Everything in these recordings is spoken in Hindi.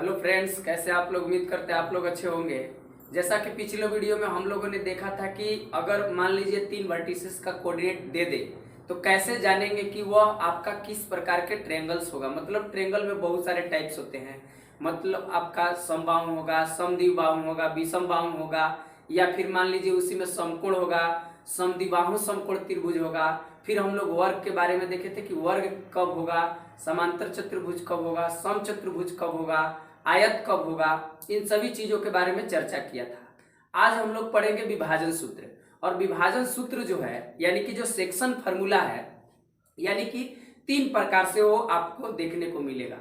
हेलो फ्रेंड्स, कैसे आप लोग? उम्मीद करते हैं आप लोग अच्छे होंगे। जैसा कि पिछले वीडियो में हम लोगों ने देखा था कि अगर मान लीजिए 3 वर्टिसेस का कोऑर्डिनेट दे दे तो कैसे जानेंगे कि वह आपका किस प्रकार के ट्रायंगल्स होगा। मतलब ट्रायंगल में बहुत सारे टाइप्स होते हैं। मतलब आपका समबाहु होगा, समद्विबाहु होगा, विषमबाहु होगा, या फिर मान लीजिए उसी में समकोण होगा, समद्विबाहु समकोण त्रिभुज होगा। फिर हम लोग वर्ग के बारे में देखे थे कि वर्ग कब होगा, समांतर चतुर्भुज कब होगा, समचतुर्भुज कब होगा, आयत कब होगा। इन सभी चीजों के बारे में चर्चा किया था। आज हम लोग पढ़ेंगे विभाजन सूत्र। और विभाजन सूत्र जो है यानी कि जो सेक्शन फार्मूला है, यानी कि 3 प्रकार से वो आपको देखने को मिलेगा।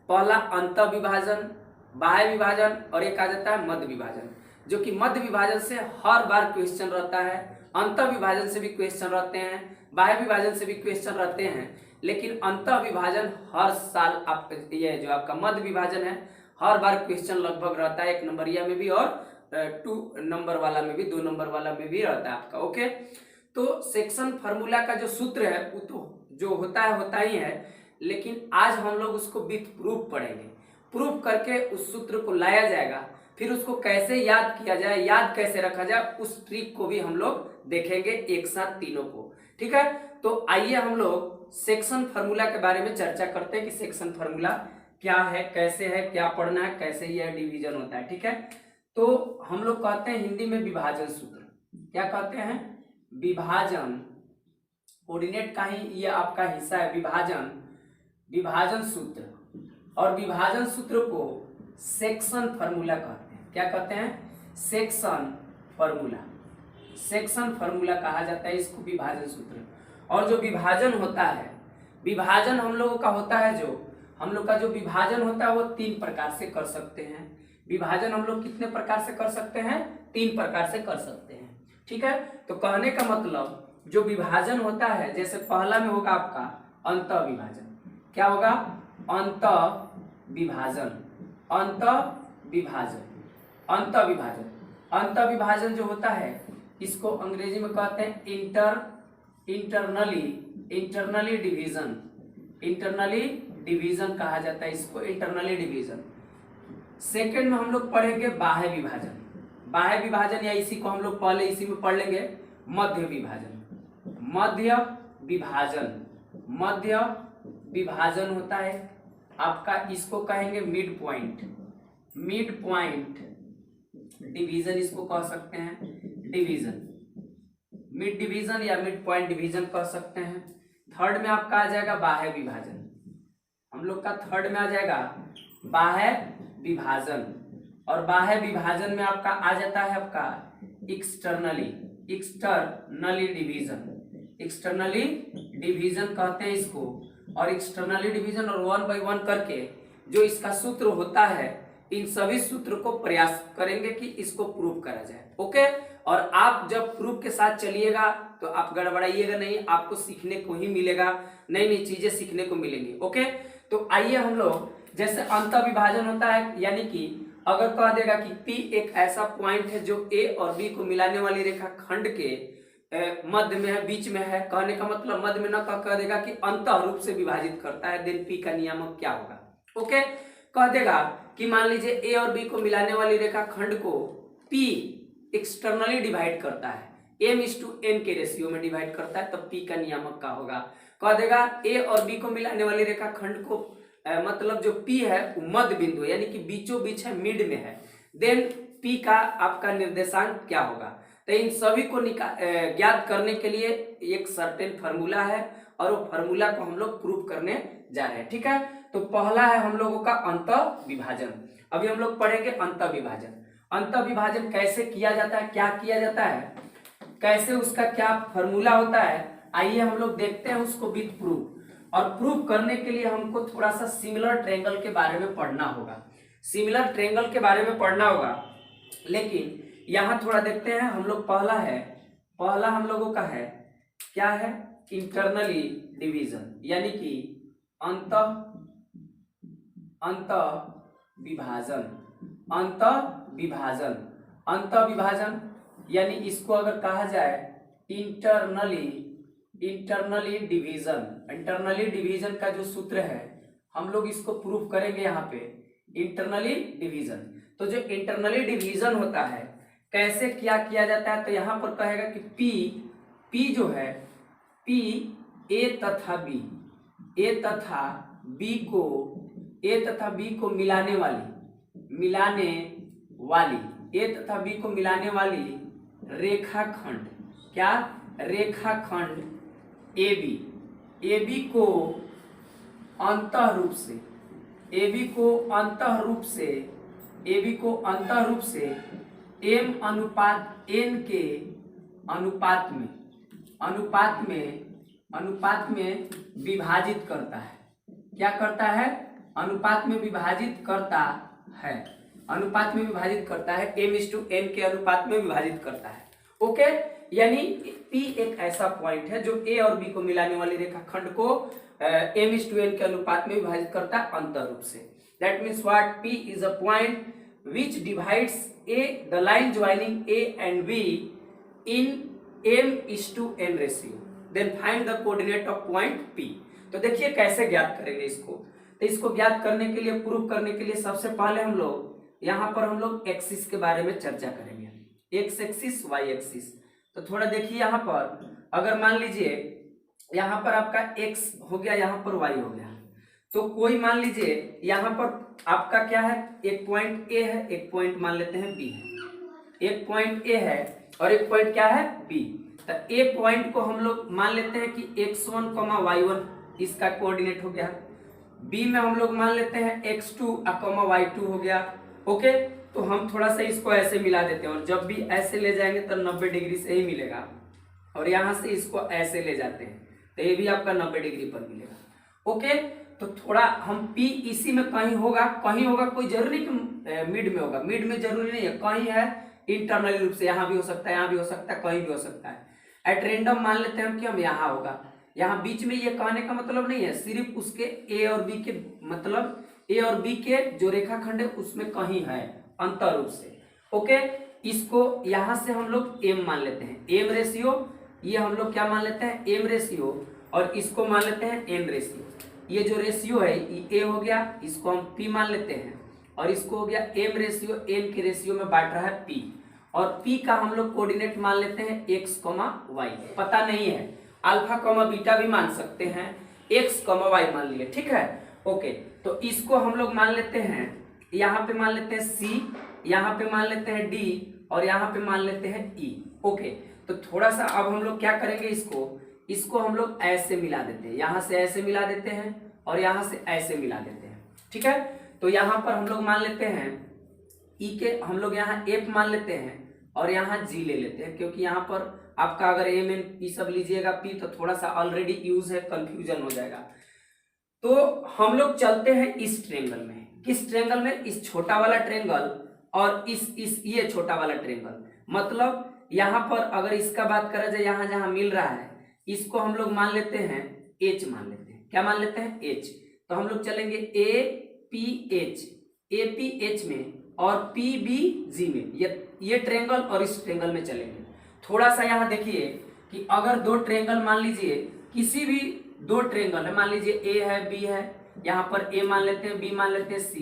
पहला अंत विभाजन, बाह्य विभाजन, और एक आ जाता है मध्य विभाजन। जो कि मध्य विभाजन से हर बार क्वेश्चन रहता है, अंत विभाजन से भी क्वेश्चन रहते हैं, बाह्य विभाजन से भी क्वेश्चन रहते हैं। लेकिन अंत विभाजन हर साल आप ये जो आपका मध्य विभाजन है हर बार क्वेश्चन लगभग रहता है, 1 नंबरिया में भी और 2 नंबर वाला में भी, 2 नंबर वाला में भी रहता है आपका। ओके, तो सेक्शन फार्मूला का जो सूत्र है वो तो जो होता ही है, लेकिन आज हम लोग उसको विथ प्रूफ पढ़ेंगे। प्रूफ करके उस सूत्र को लाया जाएगा, फिर उसको कैसे याद किया जाए, याद कैसे रखा जाए, उस ट्रिक को भी हम लोग देखेंगे एक साथ तीनों को। ठीक है, तो आइए हम लोग सेक्शन फार्मूला के बारे में चर्चा करते हैं कि सेक्शन फार्मूला क्या है, कैसे है, क्या पढ़ना है, कैसे यह डिवीजन होता है। ठीक है, तो हम लोग कहते हैं हिंदी में विभाजन सूत्र। क्या कहते हैं? विभाजन। कोऑर्डिनेट का ही ये आपका हिस्सा है विभाजन, विभाजन सूत्र। और विभाजन सूत्र को सेक्शन फार्मूला कहते हैं। क्या कहते हैं? Section formula. सेक्शन फार्मूला कहा जाता है इसको, विभाजन सूत्र। और जो विभाजन होता है, विभाजन हम लोगों का होता है, जो हम लोग का जो विभाजन होता है वो 3 प्रकार से कर सकते हैं। विभाजन हम लोग कितने प्रकार से कर सकते हैं? 3 प्रकार से कर सकते हैं। ठीक है, तो कहने का मतलब जो विभाजन होता है, जैसे पहला में होगा आपका अंत विभाजन। क्या होगा? अंत विभाजन, अंत विभाजन, अंत विभाजन। अंत विभाजन जो होता है इसको अंग्रेजी में कहते हैं इंटरनली डिवीजन। इंटरनली डिवीजन कहा जाता है इसको, इंटरनली डिवीजन। सेकंड में हम लोग पढ़ेंगे बाह्य विभाजन। बाह्य विभाजन, या इसी को हम लोग पहले इसी में पढ़ लेंगे मध्य विभाजन। मध्य विभाजन, मध्य विभाजन होता है आपका, इसको कहेंगे mid point. Mid point division इसको कह सकते हैं, डिवीजन, मिड डिवीजन या मिड पॉइंट डिवीजन कह सकते हैं। थर्ड में आपका आ जाएगा बाह्य विभाजन। हम लोग का थर्ड में आ जाएगा बाह्य विभाजन। और बाह्य विभाजन में आपका आ जाता है आपका एक्सटर्नली डिवीजन। एक्सटर्नली डिवीजन कहते हैं इसको। और एक्सटर्नली डिवीजन और 1 by 1 करके जो इसका सूत्र होता है, इन सभी सूत्र को प्रयास करेंगे कि इसको प्रूव करा जाए। ओके, और आप जब प्रूफ के साथ चलिएगा तो आप गड़बड़ाइएगा नहीं, आपको सीखने को ही मिलेगा, नई नई चीजें सीखने को मिलेंगी। ओके, तो आइए हम लोग, जैसे अंत विभाजन होता है, यानी कि अगर कह देगा कि P एक ऐसा पॉइंट है जो A और B को मिलाने वाली रेखा खंड के मध्य में है, बीच में है। कहने का मतलब मध्य में न कह देगा कि अंत रूप से विभाजित करता है, देन P का नियामक क्या होगा। ओके, कह देगा कि मान लीजिए A और B को मिलाने वाली रेखा खंड को P एक्सटर्नली डिवाइड करता है, m/n के रेशियो में डिवाइड करता है, तब P का नियामक क्या होगा। कह देगा A और B को मिलाने वाली रेखा खंड को मतलब जो P है वो मध्य बिंदु यानी कि बीचों बीच है, मिड में है, देन P का आपका निर्देशांक क्या होगा। तो इन सभी को ज्ञात करने के लिए एक सर्टेन फार्मूला है, और वो फार्मूला को हम लोग प्रूव करने जा रहे हैं। ठीक है, तो पहला है हम लोगों का अंत विभाजन। अभी हम लोग पढ़ेंगे अंत विभाजन। अंत विभाजन कैसे किया जाता है, क्या किया जाता है, कैसे उसका क्या फार्मूला होता है, आइए हम लोग देखते हैं उसको विथ प्रूफ। और प्रूफ करने के लिए हमको थोड़ा सा सिमिलर ट्रायंगल के बारे में पढ़ना होगा, सिमिलर ट्रायंगल के बारे में पढ़ना होगा। लेकिन यहाँ थोड़ा देखते हैं हम लोग, पहला हम लोगों का है क्या है, इंटरनली डिवीजन, यानी कि अंत विभाजन। अंत विभाजन, अंत विभाजन यानी इसको अगर कहा जाए इंटरनली डिवीजन। इंटरनली डिवीजन का जो सूत्र है हम लोग इसको प्रूफ करेंगे यहाँ पे इंटरनली डिवीजन। तो जो इंटरनली डिवीजन होता है कैसे क्या किया जाता है, तो यहां पर कहेगा कि पी जो है, पी ए तथा बी को मिलाने वाली रेखाखंड, क्या रेखाखंड AB को अंतः रूप से m अनुपात n के अनुपात में विभाजित करता है। क्या करता है? अनुपात में विभाजित करता है, m/n के अनुपात में विभाजित करता है। ओके, यानी P एक ऐसा पॉइंट है जो A और B को मिलाने वाली रेखाखंड को m/n के अनुपात में विभाजित करता है अंतर रूप से। That means what? P is a point which divides the line joining A and B in m/n ratio. Then find the coordinate of point P. तो देखिए कैसे ज्ञात करेंगे इसको। तो इसको ज्ञात करने के लिए, प्रूफ करने के लिए सबसे पहले हम लोग एक्सिस के बारे में चर्चा करेंगे, एक्स एक्सिस, वाई एक्सिस। तो थोड़ा देखिए यहाँ पर, अगर मान लीजिए यहाँ पर आपका एक्स हो गया, यहाँ पर वाई हो गया, तो कोई मान लीजिए यहाँ पर आपका क्या है, एक पॉइंट ए है, एक पॉइंट मान लेते हैं बी है। एक पॉइंट ए है और एक पॉइंट क्या है, बी। तो ए पॉइंट को हम लोग मान लेते हैं कि x1, y1 इसका कोऑर्डिनेट हो गया। बी में हम लोग मान लेते हैं x2, y2 हो गया। ओके, तो हम थोड़ा सा इसको ऐसे मिला देते हैं, और जब भी ऐसे ले जाएंगे तो 90 डिग्री से ही मिलेगा, और यहाँ से इसको ऐसे ले जाते हैं तो ये भी आपका 90 डिग्री पर मिलेगा। ओके, तो थोड़ा हम P इसी में कहीं होगा, कोई जरूरी कि मिड में होगा, मिड में जरूरी नहीं है, कहीं है इंटरनली रूप से, यहाँ भी हो सकता है, यहाँ भी हो सकता है, कहीं भी हो सकता है। एट रेंडम मान लेते हैं हम कि हम यहाँ होगा, यहाँ बीच में, ये कहने का मतलब नहीं है, सिर्फ उसके ए और बी के, मतलब ए और बी के जो रेखाखंड है उसमें कहीं है अंतर रूप से। ओके, इसको यहाँ से हम लोग m मान लेते हैं, m रेशियो, ये हम लोग क्या मान लेते हैं, m रेशियो, और इसको मान लेते हैं n रेशियो। ये जो रेशियो है ये a हो गया, इसको हम p मान लेते हैं, और इसको हो गया m रेशियो, n के रेशियो में बांट रहा है p, और p का हम लोग कोऑर्डिनेट मान लेते हैं x, y। पता नहीं है, अल्फा, बीटा भी मान सकते हैं, x, y मान लिए, ठीक है। ओके, तो इसको हम लोग मान लेते हैं, यहाँ पे मान लेते हैं c, यहाँ पे मान लेते हैं d, और यहाँ पे मान लेते हैं e। ओके, तो थोड़ा सा अब हम लोग क्या करेंगे, इसको हम लोग ऐसे मिला देते हैं, यहाँ से ऐसे मिला देते हैं, और यहाँ से ऐसे मिला देते हैं, ठीक है। तो यहाँ पर हम लोग मान लेते हैं e के, हम लोग यहाँ f मान लेते हैं, और यहाँ g ले लेते हैं, क्योंकि यहाँ पर आपका अगर m n p सब लीजिएगा p तो थोड़ा सा ऑलरेडी यूज है, कंफ्यूजन हो जाएगा। तो हम लोग चलते हैं इस ट्रेंगल में, किस ट्रेंगल में, इस छोटा वाला ट्रेंगल और इस ये छोटा वाला ट्रेंगल। मतलब यहाँ पर अगर इसका बात करा जाए, यहाँ जहाँ मिल रहा है इसको हम लोग मान लेते हैं h मान लेते हैं, क्या मान लेते हैं, h। तो हम लोग चलेंगे APH में और PBG में, ये ट्रेंगल और इस ट्रेंगल में चलेंगे। थोड़ा सा यहाँ देखिए कि अगर दो ट्रेंगल मान लीजिए, किसी भी दो ट्रेंगल है, मान लीजिए A है, B है, यहाँ पर A मान लेते हैं, B मान लेते हैं, C,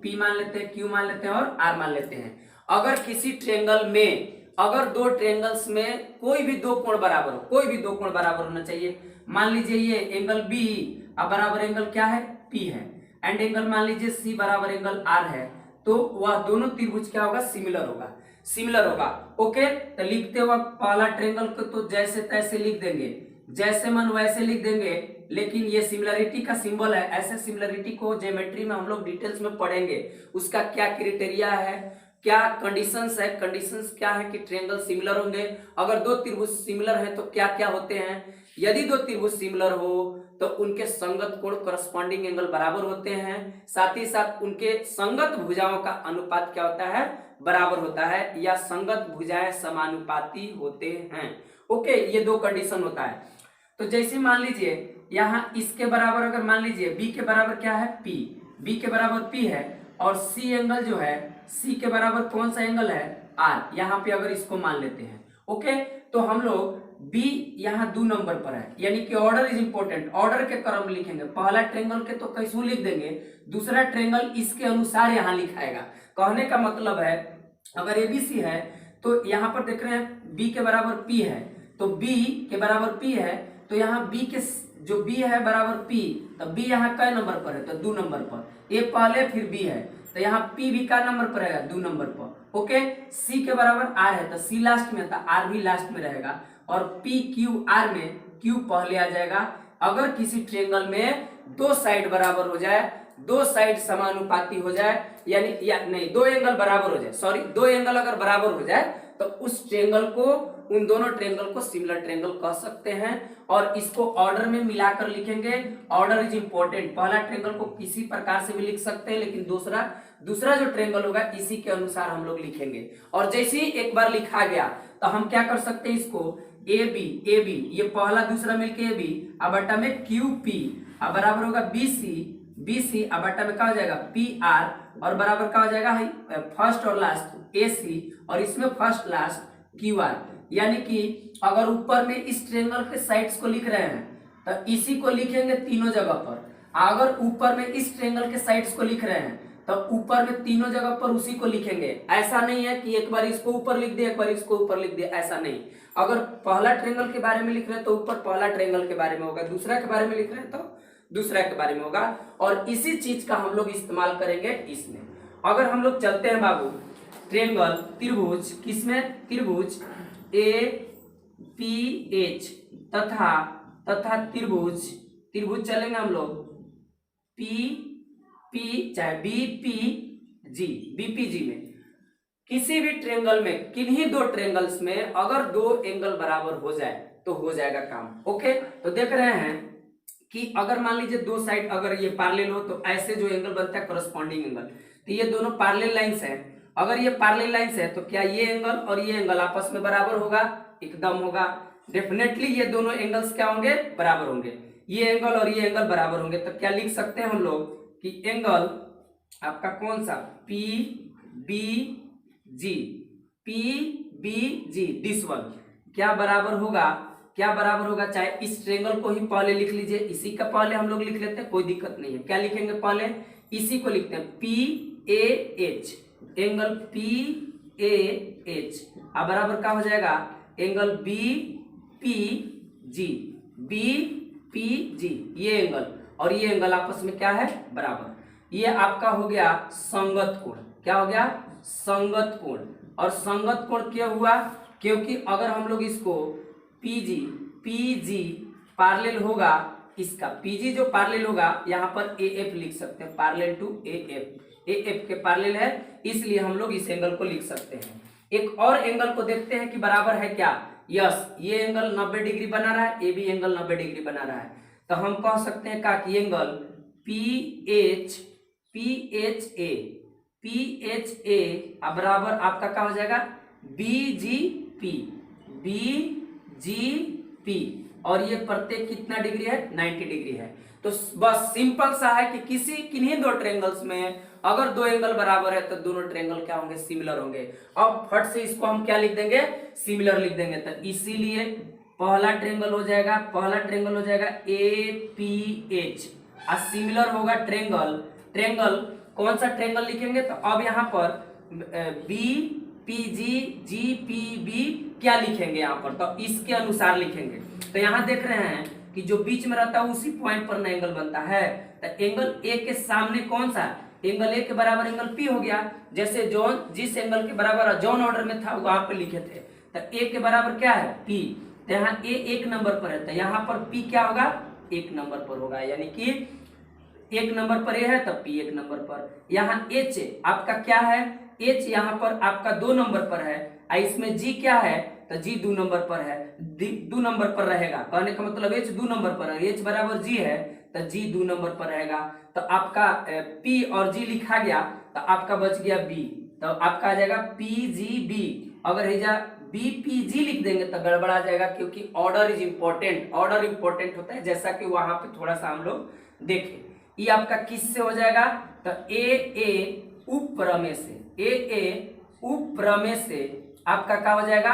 P मान लेते हैं, Q मान लेते हैं और R मान लेते हैं। अगर किसी ट्रेंगल में, अगर दो ट्रेंगल्स में कोई भी दो कोण बराबर हो, कोई भी दो कोण बराबर होना चाहिए। मान लीजिए ये एंगल B बराबर एंगल क्या है, P है, एंड एंगल मान लीजिए C बराबर एंगल R है, तो वह दोनों त्रिभुज क्या होगा, सिमिलर होगा। ओके, तो लिखते वक्त पहला ट्रेंगल को तो जैसे तैसे लिख देंगे, जैसे मन वैसे लिख देंगे, लेकिन ये सिमिलरिटी का सिंबल है। ऐसे सिमिलरिटी को ज्योमेट्री में हम लोग डिटेल्स में पढ़ेंगे, उसका क्या क्राइटेरिया है, क्या कंडीशंस है, कंडीशंस क्या है कि ट्रायंगल सिमिलर होंगे। अगर दो त्रिभुज सिमिलर है तो क्या क्या होते हैं, यदि दो त्रिभुज सिमिलर हो तो उनके संगत कोण करस्पॉन्डिंग एंगल बराबर होते हैं, साथ ही साथ उनके संगत भुजाओं का अनुपात क्या होता है, बराबर होता है, या संगत भुजाएं समानुपाती होते हैं। ओके, ये दो कंडीशन होता है। तो जैसे मान लीजिए यहाँ इसके बराबर, अगर मान लीजिए b के बराबर क्या है, p, b के बराबर p है, और c एंगल जो है, c के बराबर कौन सा एंगल है, r, यहाँ पे अगर इसको मान लेते हैं। ओके, तो हम लोग बी यहाँ 2 नंबर पर है, यानी कि ऑर्डर इज इंपॉर्टेंट, ऑर्डर के क्रम में लिखेंगे। पहला ट्रेंगल के तो कैसे लिख देंगे, दूसरा ट्रेंगल इसके अनुसार यहाँ लिखाएगा। कहने का मतलब है अगर एबीसी है तो यहाँ पर देख रहे हैं बी के बराबर पी है, तो बी के बराबर पी है, तो यहाँ बी के जो बी है बराबर पी, तो बी यहाँ कै नंबर पर है, तो 2 नंबर पर। ए पहले फिर बी है, तो यहाँ पी भी का नंबर पर रहेगा 2 नंबर पर। ओके, सी के बराबर आर है, तो सी लास्ट में था, आर भी लास्ट में रहेगा, और पी क्यू आर में क्यू पहले आ जाएगा। अगर किसी ट्रेंगल में 2 साइड बराबर हो जाए, 2 साइड समानुपाती हो जाए, यानी या नहीं 2 एंगल बराबर हो जाए, सॉरी 2 एंगल अगर बराबर हो जाए तो उस ट्रेंगल को, उन दोनों ट्रेंगल को सिमिलर ट्रेंगल कह सकते हैं। और इसको ऑर्डर में मिलाकर लिखेंगे, ऑर्डर इज इंपॉर्टेंट। पहला ट्रेंगल को किसी प्रकार से भी लिख सकते हैं, लेकिन दूसरा जो ट्रेंगल होगा इसी के अनुसार हम लोग लिखेंगे। और जैसे ही एक बार लिखा गया तो हम क्या कर सकते हैं, इसको ए बी ये पहला दूसरा मिलके ए बी अब बटा में क्यू पी अब बराबर होगा बी सी अब बटा में क्या हो जाएगा पी आर, और बराबर क्या हो जाएगा फर्स्ट और लास्ट ए सी, और इसमें फर्स्ट लास्ट क्यू आर। यानी कि अगर ऊपर में इस ट्रेंगल के साइड्स को लिख रहे हैं तो इसी को लिखेंगे तीनों जगह पर। अगर ऊपर में इस ट्रेंगल के साइड्स को लिख रहे हैं तो ऊपर में तीनों जगह पर उसी को लिखेंगे। ऐसा नहीं है कि एक बार इसको ऊपर लिख दिया, एक बार इसको ऊपर लिख दिया, ऐसा नहीं। अगर पहला ट्रेंगल के बारे में लिख रहे हैं तो ऊपर पहला ट्रेंगल के बारे में होगा, दूसरा के बारे में लिख रहे हैं तो दूसरा के बारे में होगा। और इसी चीज का हम लोग इस्तेमाल करेंगे इसमें। अगर हम लोग चलते हैं बाबू ट्रेंगल त्रिभुज, किसमें, त्रिभुज ए पी एच तथा त्रिभुज चलेंगे हम लोग पी चाहे बीपीजी में। किसी भी ट्रेंगल में, किन्हीं 2 ट्रेंगल्स में अगर 2 एंगल बराबर हो जाए तो हो जाएगा काम। ओके, तो देख रहे हैं कि अगर मान लीजिए 2 साइड अगर ये पैरेलल हो तो ऐसे जो एंगल बनता है करस्पॉन्डिंग एंगल, तो ये दोनों पैरेलल लाइंस हैं। अगर ये पैरेलल लाइंस है तो क्या ये एंगल और ये एंगल आपस में बराबर होगा, एकदम होगा। डेफिनेटली ये दोनों एंगल्स क्या होंगे, बराबर होंगे। ये एंगल और ये एंगल बराबर होंगे, तो क्या लिख सकते हैं हम लोग कि एंगल आपका कौन सा P B G this one क्या बराबर होगा, चाहे इस ट्रेंगल को ही पहले लिख लीजिए, इसी का पहले हम लोग लिख लेते हैं, कोई दिक्कत नहीं है। क्या लिखेंगे, पहले इसी को लिखते हैं P A H, angle P A H अब बराबर क्या हो जाएगा एंगल बी पी जी, ये एंगल और ये एंगल आपस में क्या है, बराबर। ये आपका हो गया संगत कोण। क्या हो गया, संगत कोण। और संगत कोण क्यों हुआ, क्योंकि अगर हम लोग इसको पीजी पैरेलल होगा, इसका पीजी जो पैरेलल होगा यहाँ पर एएफ लिख सकते हैं, पैरेलल टू एएफ के पैरेलल है, इसलिए हम लोग इस एंगल को लिख सकते हैं। एक और एंगल को देखते हैं कि बराबर है क्या। यस, ये एंगल 90 डिग्री बना रहा है, ये भी एंगल 90 डिग्री बना रहा है, तो हम कह सकते हैं का कि एंगल PHA बराबर आपका क्या हो जाएगा BGP, और ये प्रत्येक कितना डिग्री है, 90 डिग्री है। तो बस सिंपल सा है कि किन्हीं 2 ट्रेंगल्स में अगर 2 एंगल बराबर है तो दोनों ट्रेंगल क्या होंगे, सिमिलर होंगे। अब फट से इसको हम क्या लिख देंगे, सिमिलर लिख देंगे। तो इसीलिए पहला ट्रेंगल हो जाएगा APH और सिमिलर होगा ट्रेंगल कौन सा ट्रेंगल लिखेंगे, तो अब यहाँ पर BPG क्या लिखेंगे यहाँ पर, तो इसके अनुसार लिखेंगे। तो यहाँ देख रहे हैं कि जो बीच में रहता है उसी पॉइंट पर ना एंगल बनता है, तो एंगल ए के सामने कौन सा, एंगल ए के बराबर एंगल पी हो गया। जैसे जॉन जिस एंगल के बराबर जॉन ऑर्डर में था वहां पे लिखे थे, तो ए के बराबर क्या है, पी, तो यहाँ ए 1 नंबर पर है, तो यहाँ पर पी क्या होगा, 1 नंबर पर होगा, यानी कि 1 नंबर पर ए है तब पी 1 नंबर पर। यहाँ एच आपका क्या है, एच यहाँ पर आपका 2 नंबर पर है, इसमें जी क्या है, तो जी 2 नंबर पर है, 2 नंबर पर रहेगा। कहने का मतलब एच 2 नंबर पर है, एच बराबर जी है तो जी 2 नंबर पर रहेगा। तो आपका पी और जी लिखा गया, तो आपका बच गया बी, तो आपका आ जाएगा PGB। अगर BPG लिख देंगे तो गड़बड़ा जाएगा, क्योंकि order is important, order important होता है, जैसा कि वहां पे थोड़ा सा हम लोग देखें। ये आपका किस से हो जाएगा, तो AA उपप्रमेय से, AA उपप्रमेय से आपका क्या हो जाएगा,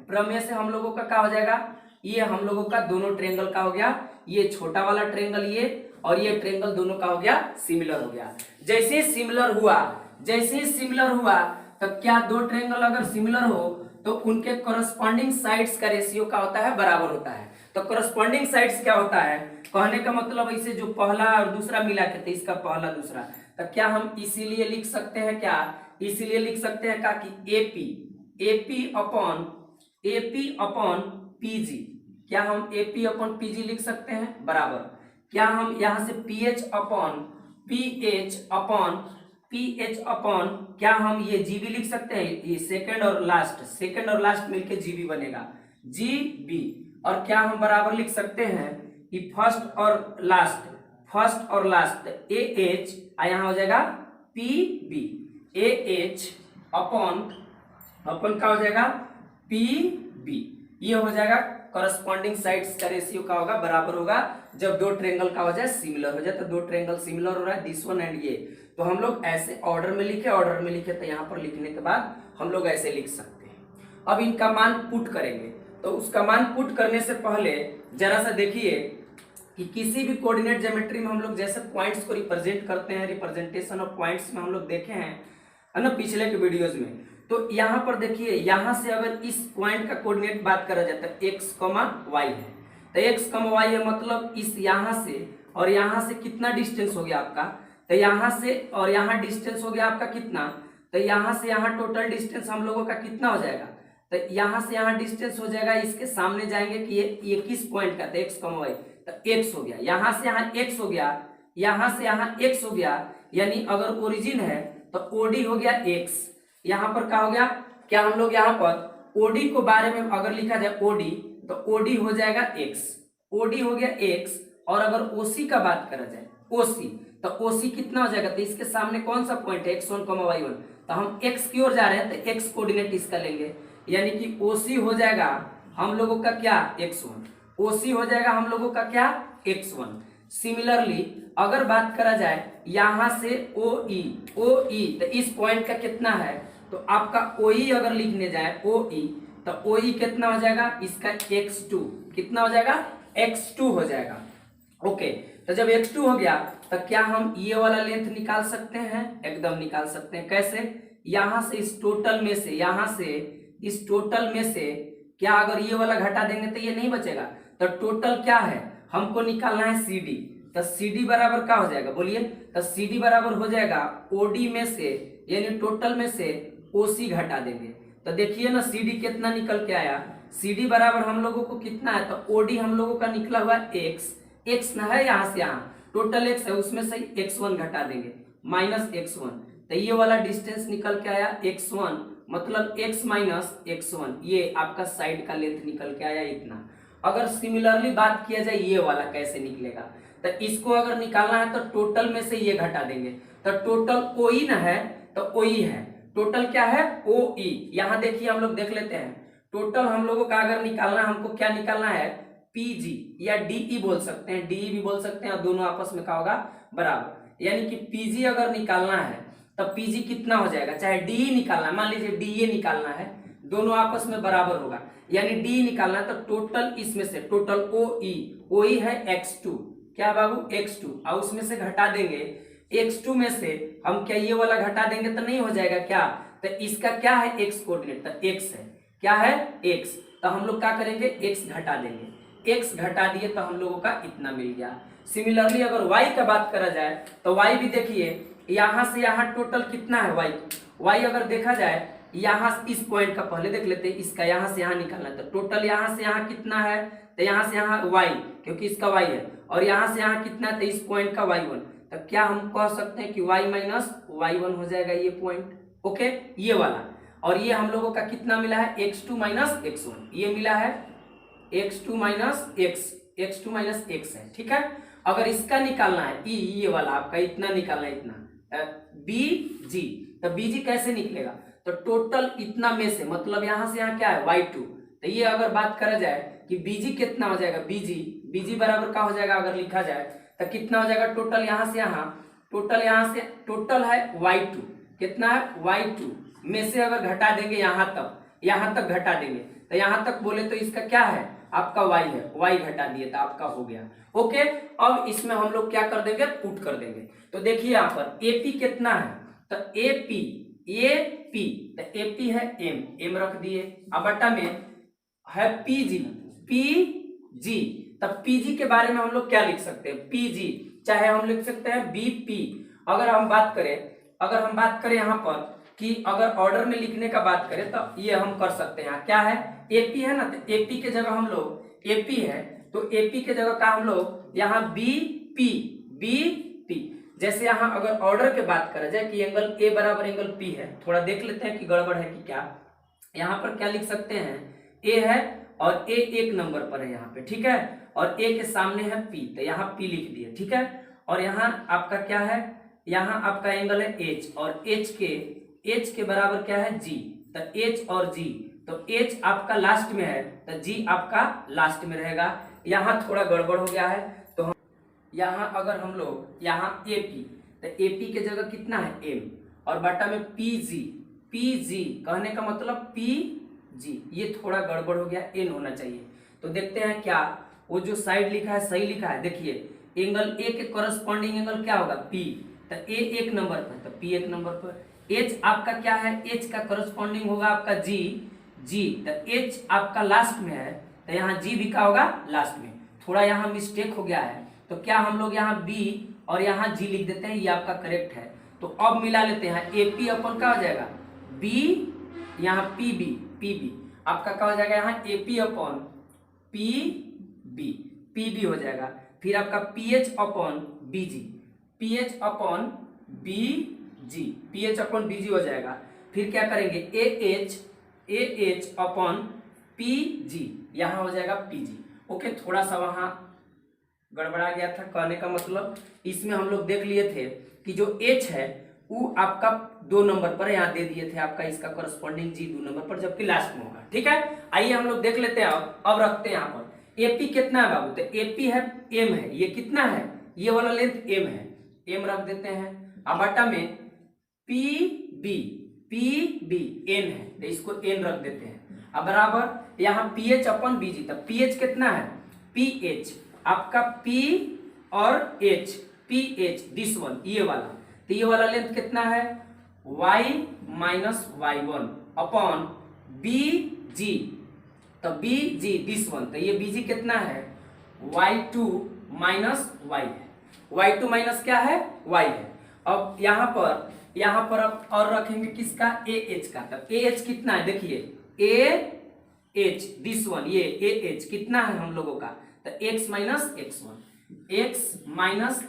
प्रमेय से हम लोगों का क्या हो जाएगा, ये हम लोगों का दोनों ट्रेंगल का हो गया, ये छोटा वाला ट्रेंगल ये और ये ट्रेंगल दोनों का हो गया सिमिलर हो गया। जैसे सिमिलर हुआ तो क्या दो ट्रेंगल अगर सिमिलर हो तो उनके कॉरस्पॉन्डिंग साइड्स का रेशियो क्या होता है, बराबर होता है। तो कॉरस्पॉन्डिंग साइड्स क्या होता है, कहने का मतलब ऐसे जो पहला और दूसरा मिला के थे, इसका पहला दूसरा, तो क्या हम इसीलिए लिख सकते हैं क्या, इसीलिए लिख सकते हैं क्या कि एपी अपॉन पीजी, क्या हम एपी अपॉन पीजी लिख सकते हैं बराबर, क्या हम यहां से पीएच अपॉन क्या हम ये जीबी लिख सकते हैं, ये सेकंड और लास्ट मिलके जीबी बनेगा जीबी, और क्या हम बराबर लिख सकते हैं कि फर्स्ट और लास्ट एएच यहां हो जाएगा पीबी, एएच अपॉन क्या हो जाएगा पीबी, ये हो जाएगा कॉरस्पॉन्डिंग साइड्स का रेशियो का होगा बराबर होगा जब दो ट्रेंगल का हो जाए सिमिलर हो जाए। तो दो ट्रेंगल सिमिलर हो रहा है दिस वन एंड ये, तो हम लोग ऐसे ऑर्डर में लिखे तो यहाँ पर लिखने के बाद हम लोग ऐसे लिख सकते हैं। अब इनका मान पुट करेंगे, तो उसका मान पुट करने से पहले जरा सा देखिए कि किसी भी कोऑर्डिनेट ज्योमेट्री में हम लोग जैसे पॉइंट्स को रिप्रेजेंट करते हैं, रिप्रेजेंटेशन ऑफ पॉइंट्स में हम लोग देखे हैं है ना पिछले के वीडियोज में। तो यहाँ पर देखिए, यहाँ से अगर इस पॉइंट का कोऑर्डिनेट बात करा जाता है एक्स कॉमा वाई है, तो एक्स कॉमा वाई है मतलब इस यहाँ से और यहाँ से कितना डिस्टेंस हो गया आपका, तो यहाँ से और यहाँ डिस्टेंस हो गया आपका कितना, तो यहाँ से यहाँ टोटल डिस्टेंस हम लोगों का कितना हो जाएगा, तो यहाँ से यहाँ डिस्टेंस हो जाएगा, इसके सामने जाएंगे कि ये किस पॉइंट का, तो एक्स कॉमा वाई, तो एक्स हो गया, यहाँ से यहाँ एक्स हो गया, यहाँ से यहाँ एक्स हो गया, यानी अगर ओरिजिन है तो ओडी हो गया एक्स, यहाँ पर क्या हो गया, क्या हम लोग यहाँ पर ओडी को बारे में अगर लिखा जाए ओडी, तो ओडी हो जाएगा एक्स, ओडी हो गया एक्स, और अगर ओसी का बात करा जाए ओसी, तो ओसी कितना हो जाएगा, तो इसके सामने कौन सा पॉइंट है x1 y1, तो हम x की ओर जा रहे हैं तो x कोऑर्डिनेट इसका लेंगे, यानी कि ओसी हो जाएगा हम लोगों का क्या x1, ओसी हो जाएगा हम लोगों का क्या x1। सिमिलरली अगर बात करा जाए यहां से OE तो इस पॉइंट का कितना है, तो आपका OE अगर लिखने जाए OE, तो OE कितना हो जाएगा इसका x2, कितना हो जाएगा x2 हो जाएगा। ओके, तो जब x2 हो गया तो क्या हम ये वाला लेंथ निकाल सकते हैं, एकदम निकाल सकते हैं। कैसे, यहां से इस टोटल में से, यहां से इस टोटल में से क्या अगर ये वाला घटा देंगे तो ये नहीं बचेगा, तो टोटल क्या है हमको निकालना है CD, तो CD बराबर क्या हो जाएगा बोलिए, तो CD बराबर हो जाएगा OD में से, यानी टोटल में से OC घटा देंगे, तो देखिए ना CD कितना निकल के आया, CD बराबर हम लोगों को कितना है, तो OD हम लोगों का निकला हुआ x ना है, यहाँ से यहाँ टोटल x है उसमें से x1 घटा देंगे माइनस x1, तो ये वाला डिस्टेंस निकल के आया x1, मतलब x माइनस x1, ये आपका साइड का लेंथ निकल के आया इतना। अगर सिमिलरली बात किया जाए ये वाला कैसे निकलेगा, तो इसको अगर निकालना है तो टोटल में से ये घटा देंगे, तो टोटल OE ना है तो OE है, टोटल क्या है OE, यहाँ देखिए हम लोग देख लेते हैं, टोटल हम लोगों का अगर निकालना है, हमको क्या निकालना है PG या DE बोल सकते हैं, DE भी बोल सकते हैं, और दोनों आपस में क्या होगा बराबर, यानी कि PG अगर निकालना है तो PG कितना हो जाएगा, चाहे DE निकालना है, मान लीजिए DE निकालना है, दोनों आपस में बराबर होगा, यानी DE निकालना है तो टोटल इसमें से टोटल OE है x2, क्या बाबू x2, और उसमें से घटा देंगे x2 में से हम क्या ये वाला घटा देंगे तो नहीं हो जाएगा क्या, तो इसका क्या है x कोऑर्डिनेट, तो x है, क्या है x, तो हम लोग क्या करेंगे x घटा देंगे, x घटा दिए तो हम लोगों का इतना मिल गया। सिमिलरली अगर y का बात करा जाए तो y भी देखिए यहां से यहां टोटल कितना है y अगर देखा जाए यहां इस पॉइंट का पहले देख लेते हैं, इसका यहां से यहां निकालना है तो टोटल यहां से यहां कितना है, तो यहां से यहां y, क्योंकि इसका y है, और यहां से यहां कितना है तो इस पॉइंट का y1, तो क्या हम कह सकते हैं कि y माइनस y1 हो जाएगा ये पॉइंट। ओके, ये वाला, और ये हम लोगों का कितना मिला है x2 माइनस x1, ये मिला है x2 माइनस x है, ठीक है। अगर इसका निकालना है ये वाला आपका इतना निकालना है, इतना BG, तो BG कैसे निकलेगा, तो टोटल इतना में से, मतलब यहां से यहां क्या है y2, तो ये अगर बात करा जाए कि BG कितना हो जाएगा, BG बराबर क्या हो जाएगा अगर लिखा जाए तो कितना हो जाएगा, टोटल यहां से टोटल है y2, कितना है y2 में से अगर घटा देंगे यहां तक घटा देंगे तो यहाँ तक बोले तो इसका क्या है, आपका y है, y घटा दिए तो आपका हो गया। ओके, अब इसमें हम लोग क्या कर देंगे, पुट कर देंगे। तो देखिए यहाँ पर AP कितना है, तो AP तो AP है m रख दिए, अब बटा में है PG तब PG के बारे में हम लोग क्या लिख सकते हैं, PG चाहे हम लिख सकते हैं BP। अगर हम बात करें यहाँ पर कि अगर ऑर्डर में लिखने का बात करें तो ये हम कर सकते हैं, क्या है AP है ना, तो AP के जगह हम लोग AP है तो AP के जगह का हम लोग यहाँ BP जैसे यहाँ अगर ऑर्डर के बात करा जाए कि एंगल A बराबर एंगल P है, थोड़ा देख लेते हैं कि गड़बड़ है कि क्या। यहाँ पर क्या लिख सकते हैं, A है और A एक नंबर पर है यहाँ पे, ठीक है, और A के सामने है P तो यहाँ P लिख दिए, ठीक है। और यहाँ आपका क्या है, यहाँ आपका एंगल है H और H के बराबर क्या है G, तो H और G, तो H आपका लास्ट में है तो G आपका लास्ट में रहेगा। यहाँ थोड़ा गड़बड़ हो गया है, तो यहाँ अगर हम लोग यहाँ AP तो AP के जगह कितना है M और बटा में PG कहने का मतलब PG, ये थोड़ा गड़बड़ हो गया, N होना चाहिए। तो देखते हैं क्या वो जो साइड लिखा है सही लिखा है। देखिए एंगल A के करस्पॉन्डिंग एंगल क्या होगा P, तो A एक नंबर पर तो P एक नंबर पर। H आपका क्या है, H का करस्पॉन्डिंग होगा आपका G तो H आपका लास्ट में है तो यहाँ G भी का होगा लास्ट में। थोड़ा यहाँ मिस्टेक हो गया है तो क्या हम लोग यहाँ B और यहाँ G लिख देते हैं, ये आपका करेक्ट है। तो अब मिला लेते हैं AP अपन का हो जाएगा B, यहाँ PB आपका क्या हो जाएगा, यहाँ AP अपन PB हो जाएगा। फिर आपका PH अपन BG हो जाएगा। फिर क्या करेंगे AH अपन PG, यहाँ हो जाएगा PG। ओके, थोड़ा सा वहां गड़बड़ा गया था, कहने का मतलब इसमें हम लोग देख लिए थे कि जो H है वो आपका 2 नंबर पर यहाँ दे दिए थे, आपका इसका करस्पॉन्डिंग G 2 नंबर पर जबकि लास्ट में होगा, ठीक है। आइए हम लोग देख लेते हैं। अब रखते हैं यहाँ पर AP कितना है बाबू, तो AP है M है, ये कितना है, ये वाला लेंथ M है, M रख देते हैं। अब बटा में PB N है तो इसको N रख देते हैं। अब बराबर यहाँ PH अपन BG, तब PH कितना है PH आपका P और H दिस वन, ये वाला, तो ये वाला लेंथ कितना है y minus y1 upon BG, तो BG दिस वन, तो ये BG कितना है y2 माइनस y है, y2 माइनस क्या है y है। अब यहाँ पर अब और रखेंगे किसका AH का, तब AH कितना है, देखिए AH दिस वन, ये AH कितना है हम लोगों का, तो x माइनस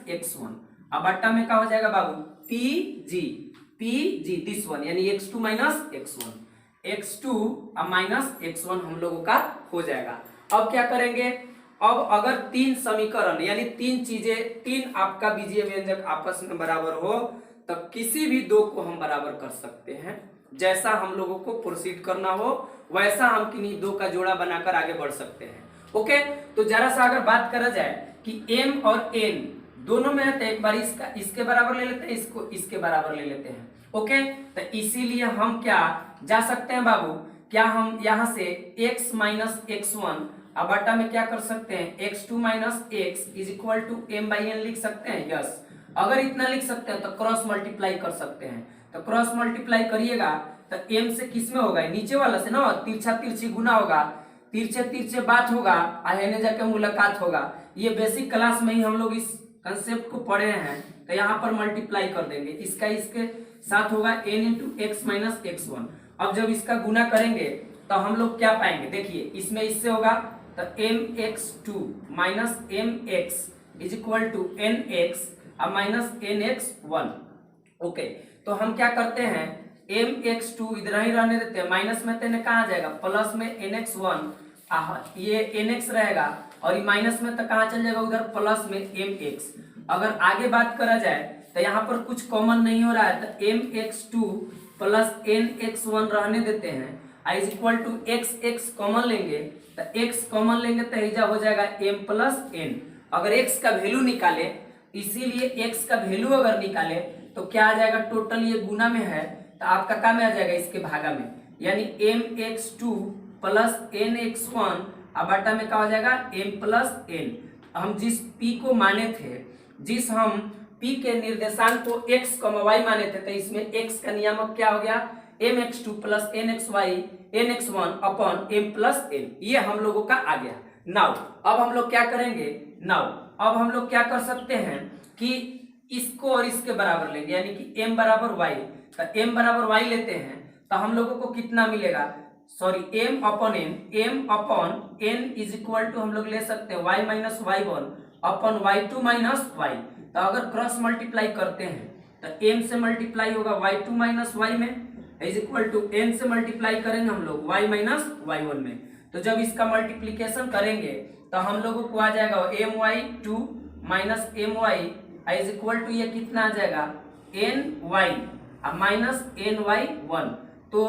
x1 अब बट्टा में क्या हो जाएगा बाबू PG दिस वन, यानी x2 माइनस x1 अब माइनस x1 हम लोगों का हो जाएगा। अब क्या करेंगे, अब अगर 3 समीकरण यानी 3 चीजें 3 आपका बीजीय व्यंजक आपस में बराबर हो तब किसी भी 2 को हम बराबर कर सकते हैं। जैसा हम लोगों को प्रोसीड करना हो वैसा हम किन्हीं 2 का जोड़ा बनाकर आगे बढ़ सकते हैं। ओके, तो जरा सा अगर बात करा जाए कि m और n दोनों में है तो एक बार इसके बराबर ले लेते हैं, इसको इसके बराबर ले लेते हैं। ओके, तो इसीलिए हम क्या जा सकते हैं बाबू, क्या हम यहां से x माइनस x1 अब बटा में क्या कर सकते हैं x2 minus x is equal to m by n लिख सकते हैं। यस, अगर इतना लिख सकते हैं तो क्रॉस मल्टीप्लाई कर सकते हैं, तो क्रॉस मल्टीप्लाई करिएगा तो m से किस में होगा, नीचे वाला से ना, तिरछा तिरछी गुना होगा, तिरछे तिरछे बात होगा, आने जाके मुलाकात होगा। ये बेसिक क्लास में ही हम लोग इस कंसेप्ट को पढ़े हैं, तो यहाँ पर मल्टीप्लाई कर देंगे, इसका इसके साथ होगा n into x minus x1। अब जब इसका गुना करेंगे तो हम लोग क्या पाएंगे, देखिए इसमें इससे होगा तो mx2 minus mx is equal to nx अब माइनस nx1। ओके, तो हम क्या करते हैं mx2 इधर ही रहने देते हैं, माइनस में तेने कहाँ जाएगा प्लस में nx1, ये nx रहेगा और ये माइनस में तो कहाँ चल जाएगा उधर प्लस में mx। अगर आगे बात करा जाए तो यहाँ पर कुछ कॉमन नहीं हो रहा है तो mx2 प्लस nx1 रहने देते हैं, is equal to x common लेंगे तो x कॉमन लेंगे तो इजा हो जाएगा m प्लस n। अगर x का वैल्यू निकाले, इसीलिए x का वैल्यू अगर निकाले तो क्या आ जाएगा, टोटल ये गुना में है तो आपका क्या में आ जाएगा इसके भागा में, यानी mx2 plus N x one अब बटा में क्या हो जाएगा m प्लस एन। हम जिस p को माने थे, जिस हम p के निर्देशांक को x, y माने थे, तो इसमें x का नियामक क्या हो गया mx2 plus nxy upon m plus n, ये हम लोगों का आ गया। नाउ अब हम लोग क्या करेंगे, अब हम लोग क्या कर सकते हैं कि इसको और इसके बराबर लेंगे, यानी कि m बराबर y, तो m बराबर y लेते हैं तो हम लोगों को कितना मिलेगा, sorry m upon n is equal to हम लोग ले सकते हैं y minus y1 upon y2 minus y। तो अगर क्रॉस मल्टीप्लाई करते हैं तो m से मल्टीप्लाई होगा y2 माइनस y में इज इक्वल टू n से मल्टीप्लाई करेंगे हम लोग y माइनस y1 में। तो जब इसका मल्टीप्लीकेशन करेंगे तो हम लोगों को आ जाएगा my2 minus my is equal to ये कितना आ जाएगा ny माइनस ny1। तो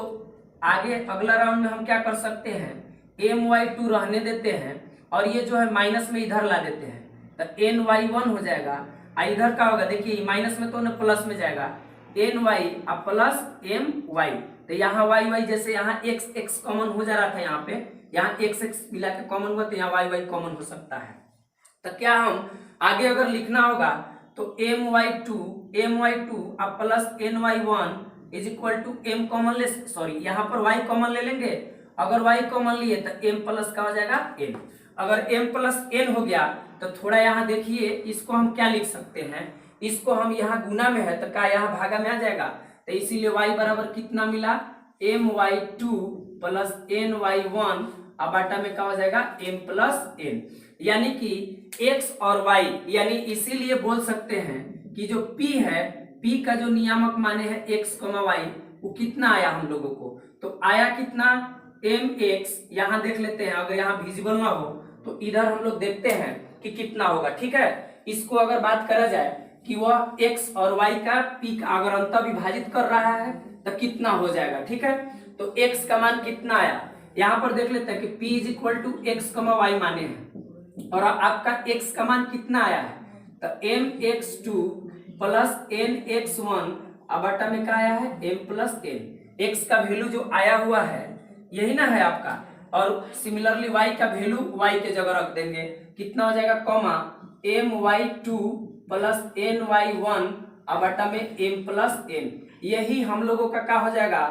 आगे अगला राउंड में हम क्या कर सकते हैं my2 रहने देते हैं और ये जो है माइनस में इधर ला देते हैं तो ny1 हो जाएगा। इधर का होगा, देखिए माइनस में तो ना प्लस में जाएगा ny प्लस my। तो यहाँ y जैसे यहाँ x कॉमन हो जा रहा था, यहाँ x मिला के कॉमन हुआ तो यहाँ y कॉमन हो सकता है। तो क्या हम आगे अगर लिखना होगा तो my2 अब plus ny1 is equal to m common ले, सॉरी यहाँ पर y कॉमन ले लेंगे, अगर y कॉमन लिए तो m प्लस का हो जाएगा n। अगर m प्लस n हो गया तो थोड़ा यहाँ देखिए इसको हम क्या लिख सकते हैं, इसको हम यहाँ गुना में है तो क्या यहाँ भागा में आ जाएगा, तो इसीलिए y बराबर कितना मिला my2 प्लस ny1 अब बाटा में क्या हो जाएगा m प्लस n। यानी कि x और y, यानी इसीलिए बोल सकते हैं कि जो p है, p का जो नियामक माने हैं x, y, वो कितना आया हम लोगों को, तो आया कितना mx। यहाँ देख लेते हैं, अगर यहाँ विजिबल ना हो तो इधर हम लोग देखते हैं कि कितना होगा। ठीक है, इसको अगर बात करा जाए कि वह x और y का p का अगर अंतर विभाजित कर रहा है तो कितना हो जाएगा। ठीक है, तो x का मान कितना आया, यहाँ पर देख लेते हैं कि p is equal to x, y माने हैं और आपका x का मान कितना आया है, तो mx2 प्लस nx1 अब बटा में क्या आया है m प्लस n। x का वैल्यू जो आया हुआ है यही ना है आपका, और सिमिलरली y का वैल्यू y के जगह रख देंगे, कितना हो जाएगा कॉमा my2 प्लस ny1 अब बटा में m प्लस n। यही हम लोगों का क्या हो जाएगा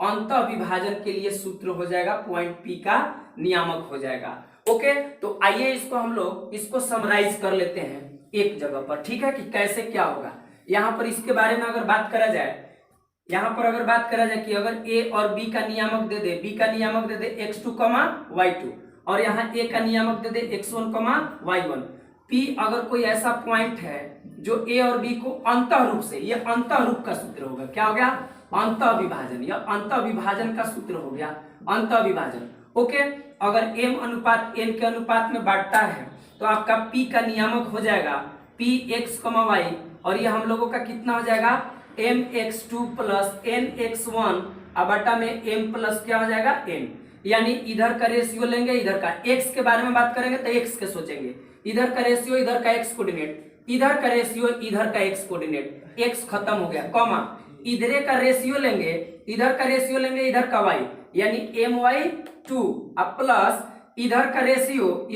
अंत विभाजन के लिए सूत्र हो जाएगा, पॉइंट p का नियामक हो जाएगा। ओके, तो आइए इसको हम लोग इसको समराइज कर लेते हैं एक जगह पर। ठीक है, कि कैसे क्या होगा। यहाँ पर इसके बारे में अगर बात करा जाए, यहाँ पर अगर बात करा जाए कि अगर a और b का नियामक दे दे, b का नियामक दे दे x2, y2 और यहाँ a का नियामक दे दे x1, y1। p अगर कोई ऐसा पॉइंट है जो a और b को अंतः रूप से, ये अंतः रूप का सूत्र होगा, क्या हो गया अंतः विभाजन, या अंतः विभाजन का सूत्र हो गया अंतः विभाजन। ओके, अगर m अनुपात n के अनुपात में बांटता है तो आपका p का नियामक हो जाएगा px, y और ये हम लोगों का कितना हो जाएगा mx2 प्लस nx1 अब बटा में m प्लस क्या हो जाएगा n। यानी इधर का रेशियो लेंगे, इधर का x के बारे में बात करेंगे तो x के सोचेंगे, इधर का रेशियो इधर का x कोऑर्डिनेट, इधर का रेशियो इधर का x कोऑर्डिनेट, x खत्म हो गया, कॉमा इधर का रेशियो लेंगे, इधर का रेशियो लेंगे इधर का y, यानी my2 अब प्लस इधर का रेशियो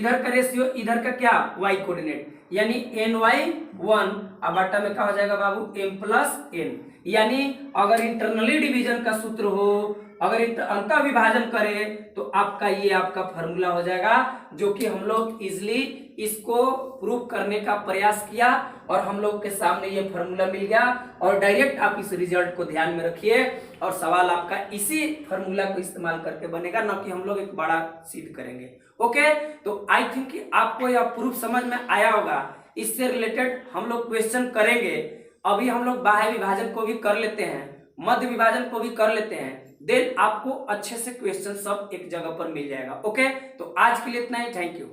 इधर का क्या y कोऑर्डिनेट, यानी ny1 अब बटा में क्या हो जाएगा बाबू m प्लस n। यानी अगर इंटरनली डिवीजन का सूत्र हो, अगर अंतः विभाजन करें तो आपका ये आपका फॉर्मूला हो जाएगा, जो कि हम लोग इजिली इसको प्रूव करने का प्रयास किया और हम लोग के सामने ये फॉर्मूला मिल गया। और डायरेक्ट आप इस रिजल्ट को ध्यान में रखिए और सवाल आपका इसी फॉर्मूला को इस्तेमाल करके बनेगा, ना कि हम लोग एक बड़ा सिद्ध करेंगे। ओके, तो आई थिंक कि आपको यह प्रूफ समझ में आया होगा। इससे रिलेटेड हम लोग क्वेश्चन करेंगे। अभी हम लोग बाह्य विभाजन को भी कर लेते हैं, मध्य विभाजन को भी कर लेते हैं, देन आपको अच्छे से क्वेश्चन सब एक जगह पर मिल जाएगा। ओके, तो आज के लिए इतना ही, थैंक यू।